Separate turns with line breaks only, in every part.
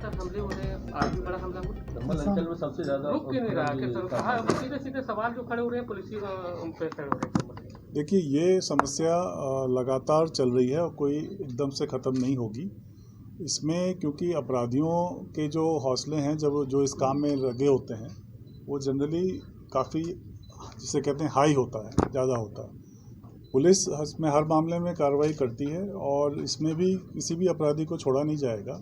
लगातार हमले हो रहे हैं, आज भी बड़ा हमला हुआ।
चंबल अंचल में सबसे ज्यादा
रुक क्यों नहीं रहा है? सीधे सीधे सवाल जो खड़े हो रहे हैं पुलिस पे खड़े हो रहे हैं।
देखिए, ये समस्या लगातार चल रही है और कोई एकदम से ख़त्म नहीं होगी। इसमें क्योंकि अपराधियों के जो हौसले हैं, जब जो इस काम में लगे होते हैं, वो जनरली काफ़ी, जिसे कहते हैं, हाई होता है, ज़्यादा होता है। पुलिस इसमें हर मामले में कार्रवाई करती है और इसमें भी किसी भी अपराधी को छोड़ा नहीं जाएगा।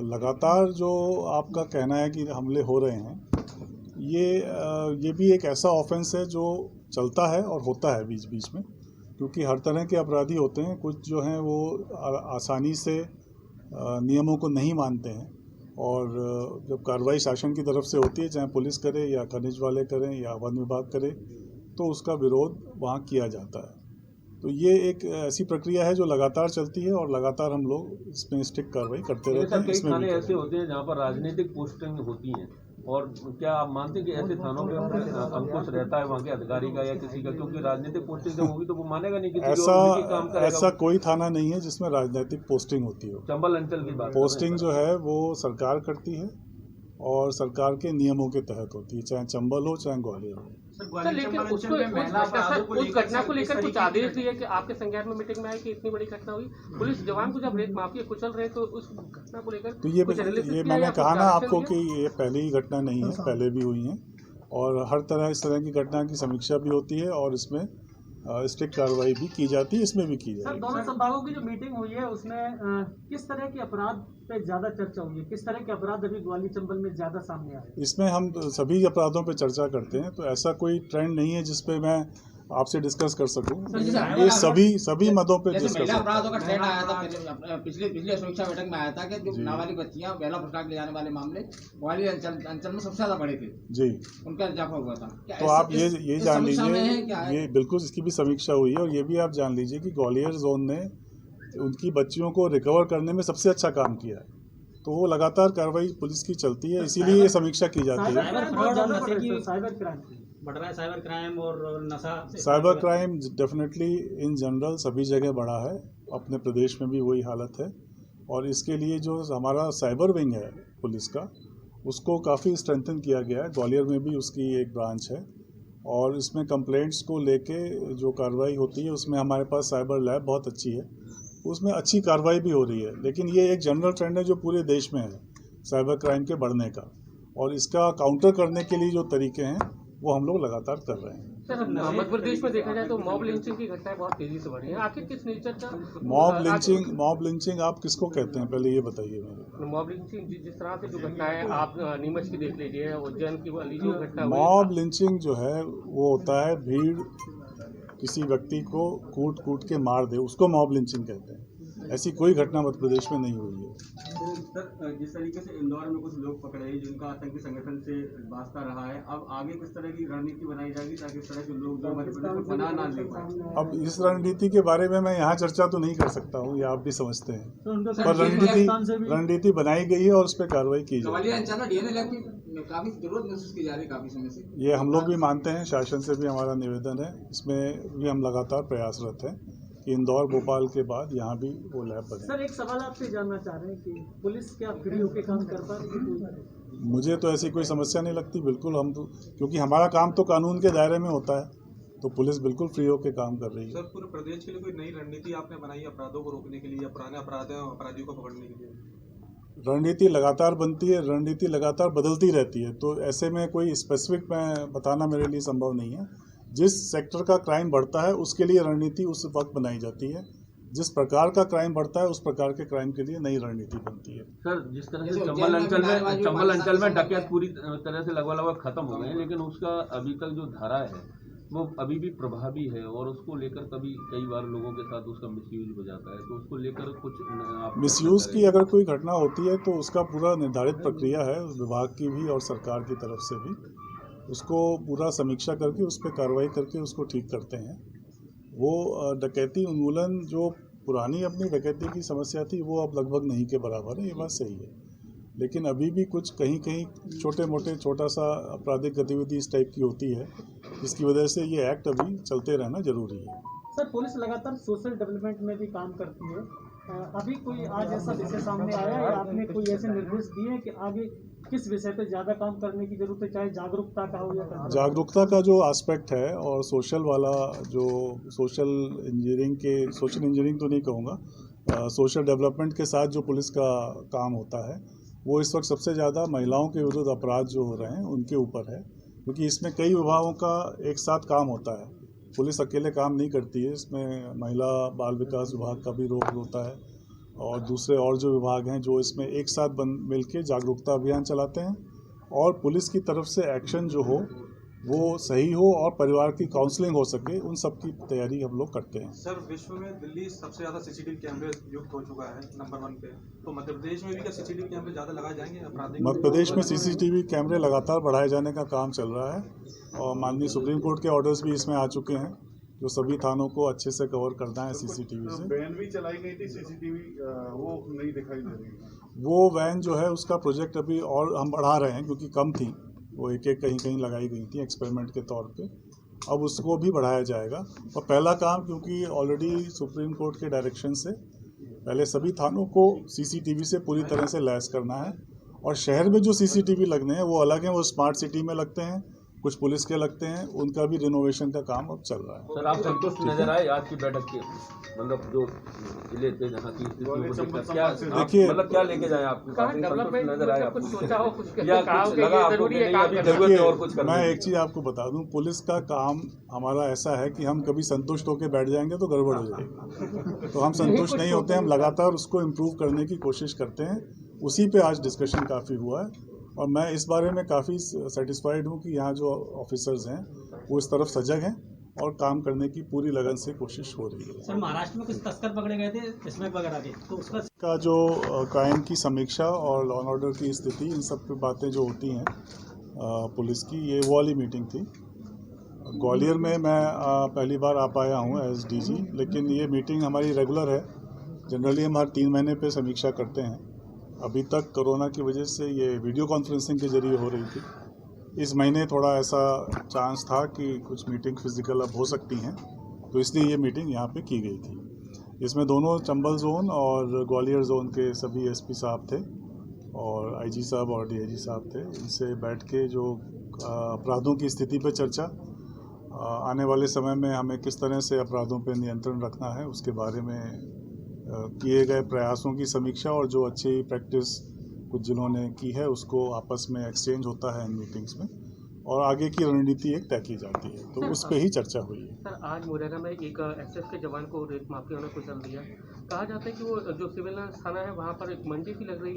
लगातार जो आपका कहना है कि हमले हो रहे हैं, ये भी एक ऐसा ऑफेंस है जो चलता है और होता है बीच बीच में, क्योंकि हर तरह के अपराधी होते हैं। कुछ जो हैं वो आसानी से नियमों को नहीं मानते हैं, और जब कार्रवाई शासन की तरफ से होती है, चाहे पुलिस करे या खनिज वाले करें या वन विभाग करे, तो उसका विरोध वहाँ किया जाता है। तो ये एक ऐसी प्रक्रिया है जो लगातार चलती है और लगातार हम लोग इसमें स्ट्रिक्ट कार्रवाई करते रहते हैं।
कई थाने ऐसे होते हैं जहाँ पर राजनीतिक पोस्टिंग होती हैं, और क्या आप मानते हैं कि ऐसे थानों पे अंकुश रहता है वहाँ के अधिकारी का या किसी का? क्योंकि राजनीतिक पोस्टिंग जब होगी तो वो मानेगा नहीं किसी काम करेगा।
ऐसा कोई थाना नहीं है जिसमें राजनीतिक पोस्टिंग होती हो।
चंबल अंचल की बात,
पोस्टिंग जो है वो सरकार करती है और सरकार के नियमों के तहत होती है, चाहे चंबल हो चाहे ग्वालियर हो।
सर, लेकिन उस घटना को लेकर कुछ आदेश दिए कि आपके संज्ञान में मीटिंग में आए कि इतनी बड़ी घटना हुई, पुलिस जवान को जब रेत माफिया कुचल रहे, तो उस घटना को लेकर
तो ये मैंने कहा ना आपको कि ये पहली घटना नहीं है, पहले भी हुई हैं, और हर तरह इस तरह की घटना की समीक्षा भी होती है और इसमें स्ट्रिक्ट कार्रवाई भी की जाती है, इसमें भी की जाएगी।
सर, दोनों संभागों की जो मीटिंग हुई है उसमें किस तरह के अपराध पे ज्यादा चर्चा हुई है? किस तरह के अपराध अभी ग्वालियर चंबल में ज्यादा सामने आए?
इसमें हम सभी अपराधों पे चर्चा करते हैं, तो ऐसा कोई ट्रेंड नहीं है जिसपे मैं आपसे डिस्कस कर सकूं। ये सभी मदों पे डिस्कस
अपराधों का ट्रेंड आया था पिछली समीक्षा बैठक में आया था कि जो नाबालिग बच्चियां बेला फुसला के ले जाने वाले मामले ग्वालियर अंचल में सबसे ज्यादा बड़े थे जी, उनका इजाफा हुआ था।
तो आप ये जान लीजिए, ये बिल्कुल इसकी भी समीक्षा हुई है, और ये भी आप जान लीजिए कि ग्वालियर जोन ने उनकी बच्चियों को रिकवर करने में सबसे अच्छा काम किया है। तो वो लगातार कार्रवाई पुलिस की चलती है, इसीलिए ये समीक्षा की जाती है।
बढ़ रहा है साइबर क्राइम और नशा।
Cyber crime definitely in general सभी जगह बढ़ा है, अपने प्रदेश में भी वही हालत है, और इसके लिए जो हमारा साइबर विंग है पुलिस का, उसको काफ़ी स्ट्रेंथन किया गया है। ग्वालियर में भी उसकी एक ब्रांच है, और इसमें कंप्लेंट्स को लेके जो कार्रवाई होती है उसमें हमारे पास साइबर लैब बहुत अच्छी है, उसमें अच्छी कार्रवाई भी हो रही है। लेकिन ये एक जनरल ट्रेंड है जो पूरे देश में है, साइबर क्राइम के बढ़ने का, और इसका काउंटर करने के लिए जो तरीके हैं वो हम लोग लगातार कर रहे हैं।
सर, मध्य प्रदेश में देखा जाए तो मॉब लिंचिंग की घटनाएं बहुत तेजी से बढ़ी हैं, आखिर किस नेचर का
मॉब लिंचिंग आप किसको कहते हैं, पहले ये बताइए मेरे।
मॉब लिंचिंग जिस तरह से जो घटनाएं आप नीमच की देख लीजिए, उज्जैन की वाली जो घटना,
मॉब लिंचिंग जो है वो होता है भीड़ किसी व्यक्ति को कूट के मार दे, उसको मॉब लिंचिंग कहते हैं। ऐसी कोई घटना मध्य प्रदेश में नहीं हुई है।
सर, जिस तरीके से इंदौर में कुछ लोग पकड़े जिनका आतंकी संगठन से वास्ता रहा है, अब आगे किस तरह की रणनीति बनाई जाएगी ताकि इस तरह के लोग जो मध्य प्रदेश में पनाह ना ले पाए?
अब इस रणनीति के बारे में मैं यहाँ चर्चा तो नहीं कर सकता हूँ, ये आप भी समझते हैं, पर रणनीति बनाई गई है और उस पर कार्रवाई की जाएगी।
काफी समय से
ये हम लोग भी मानते हैं, शासन से भी हमारा निवेदन है, इसमें भी हम लगातार प्रयासरत हैं कि इंदौर भोपाल के बाद यहाँ भी वो लैब बने।
सर, एक सवाल आपसे जानना चाह रहे हैं कि पुलिस क्या फ्री होकर काम कर पा रही है?
मुझे तो ऐसी कोई समस्या नहीं लगती, बिल्कुल। हम तो, क्योंकि हमारा काम तो कानून के दायरे में होता है, तो पुलिस बिल्कुल फ्री होकर काम कर रही है।
सर, पूरे प्रदेश के लिए कोई नई रणनीति आपने बनाई अपराधों को रोकने के लिए या पुराने अपराधियों को पकड़ने के लिए?
रणनीति लगातार बनती है, रणनीति लगातार बदलती रहती है, तो ऐसे में कोई स्पेसिफिक मैं बताना मेरे लिए संभव नहीं है। जिस सेक्टर का क्राइम बढ़ता है उसके लिए रणनीति उस वक्त बनाई जाती है, जिस प्रकार का क्राइम बढ़ता है उस प्रकार के क्राइम के लिए नई रणनीति बनती है।
सर, जिस तरह से चंबल अंचल में डकैत पूरी तरह से लगभग खत्म हो गए हैं, लेकिन उसका अभी तक जो धारा है वो अभी भी प्रभावी है, और उसको लेकर कई बार लोगों के साथ उसका मिसयूज हो जाता है, तो उसको लेकर कुछ
मिसयूज की अगर कोई घटना होती है तो उसका पूरा निर्धारित प्रक्रिया है विभाग की भी और सरकार की तरफ से भी, उसको पूरा समीक्षा करके उस पर कार्रवाई करके उसको ठीक करते हैं। वो डकैती उन्मूलन जो पुरानी अपनी डकैती की समस्या थी वो अब लगभग नहीं के बराबर है, ये बात सही है, लेकिन अभी भी कुछ कहीं छोटा सा आपराधिक गतिविधि इस टाइप की होती है, जिसकी वजह से ये एक्ट अभी चलते रहना जरूरी है।
सर, पुलिस लगातार सोशल डेवलपमेंट में भी काम करती है, अभी कोई आज ऐसा विषय सामने आया है, आपने कोई ऐसे निर्देश दिए हैं कि आगे किस विषय पे ज्यादा काम करने की जरूरत है, चाहे जागरूकता का हो या
जागरूकता का जो एस्पेक्ट है और सोशल वाला जो सोशल इंजीनियरिंग तो नहीं कहूँगा, सोशल डेवलपमेंट के साथ जो पुलिस का काम होता है वो इस वक्त सबसे ज़्यादा महिलाओं के विरुद्ध अपराध जो हो रहे हैं उनके ऊपर है, क्योंकि इसमें कई विभागों का एक साथ काम होता है। पुलिस अकेले काम नहीं करती है, इसमें महिला बाल विकास विभाग का भी रोल होता है और दूसरे और जो विभाग हैं जो इसमें एक साथ मिल के जागरूकता अभियान चलाते हैं और पुलिस की तरफ से एक्शन जो हो वो सही हो और परिवार की काउंसलिंग हो सके, उन सब की तैयारी हम लोग करते हैं।
सर, विश्व में दिल्ली सबसे ज़्यादा सीसीटीवी कैमरे युक्त हो चुका है, नंबर 1 पे, तो मध्य प्रदेश में भी क्या सीसीटीवी कैमरे ज़्यादा लगाए जाएंगे अपराधिक?
मध्य प्रदेश में सीसीटीवी कैमरे लगातार बढ़ाए जाने का काम चल रहा है और माननीय सुप्रीम कोर्ट के ऑर्डर्स भी इसमें आ चुके हैं जो सभी थानों को अच्छे से कवर करना है सीसीटीवी से।
वैन भी चलाई गई थी सीसीटीवी, वो नहीं दिखाई दे रही।
वो वैन जो है उसका प्रोजेक्ट अभी और हम बढ़ा रहे हैं क्योंकि कम थी, वो एक कहीं लगाई गई थी एक्सपेरिमेंट के तौर पे, अब उसको भी बढ़ाया जाएगा। और पहला काम, क्योंकि ऑलरेडी सुप्रीम कोर्ट के डायरेक्शन से पहले सभी थानों को सीसीटीवी से पूरी तरह से लैस करना है और शहर में जो सीसीटीवी लगने हैं वो अलग हैं, वो स्मार्ट सिटी में लगते हैं, कुछ पुलिस के लगते हैं, उनका भी रिनोवेशन का काम अब चल रहा है।
सर, आप संतुष्ट नजर आए आज की बैठक के, मतलब जो जिले थे जहाँ की स्थिति को देखकर क्या
देखिए,
मतलब क्या लेके जाए आप?
डेवलपमेंट
नजर आए
कुछ सोचा हो, कुछ
या
कहा हो
कुछ
कि
लगा
ये
आपको
जरूरी
कि
है
नहीं
काम
अभी
करना?
जरूरत है और कुछ करना?
मैं एक चीज़ आपको बता दूं, पुलिस का काम हमारा ऐसा है कि हम कभी संतुष्ट होकर बैठ जाएंगे तो गड़बड़ हो जाएगी, तो हम संतुष्ट नहीं होते, हम लगातार उसको इम्प्रूव करने की कोशिश करते हैं। उसी पे आज डिस्कशन काफ़ी हुआ है और मैं इस बारे में काफ़ी सेटिस्फाइड हूँ कि यहाँ जो ऑफिसर्स हैं वो इस तरफ सजग हैं और काम करने की पूरी लगन से कोशिश हो रही है।
सर, महाराष्ट्र में कुछ तस्कर पकड़े गए थे स्मैक वगैरह के, तो उसका
का जो क्राइम की समीक्षा और लॉ एंड ऑर्डर की स्थिति, इन सब पे बातें जो होती हैं पुलिस की, ये वो वाली मीटिंग थी। ग्वालियर में मैं पहली बार आ पाया हूँ एज डीजी, लेकिन ये मीटिंग हमारी रेगुलर है। जनरली हम हर 3 महीने पे समीक्षा करते हैं। अभी तक कोरोना की वजह से ये वीडियो कॉन्फ्रेंसिंग के जरिए हो रही थी। इस महीने थोड़ा ऐसा चांस था कि कुछ मीटिंग फिजिकल अब हो सकती हैं, तो इसलिए ये मीटिंग यहाँ पे की गई थी। इसमें दोनों चंबल जोन और ग्वालियर जोन के सभी एसपी साहब थे और आईजी साहब और डीआईजी साहब थे। इनसे बैठ के जो अपराधों की स्थिति पे चर्चा, आने वाले समय में हमें किस तरह से अपराधों पे नियंत्रण रखना है उसके बारे में किए गए प्रयासों की समीक्षा और जो अच्छी प्रैक्टिस कुछ जिन्होंने की है उसको आपस में एक्सचेंज होता है इन मीटिंग्स में और आगे की रणनीति एक तय की जाती है, तो उस पे ही चर्चा हुई है।
सर, आज मुरैना में एक एसएफ के जवान को रेत माफिया ने कुचल दिया। कहा जाता है कि वो जो सिविल थाना है वहाँ पर एक मंडी भी लग रही है।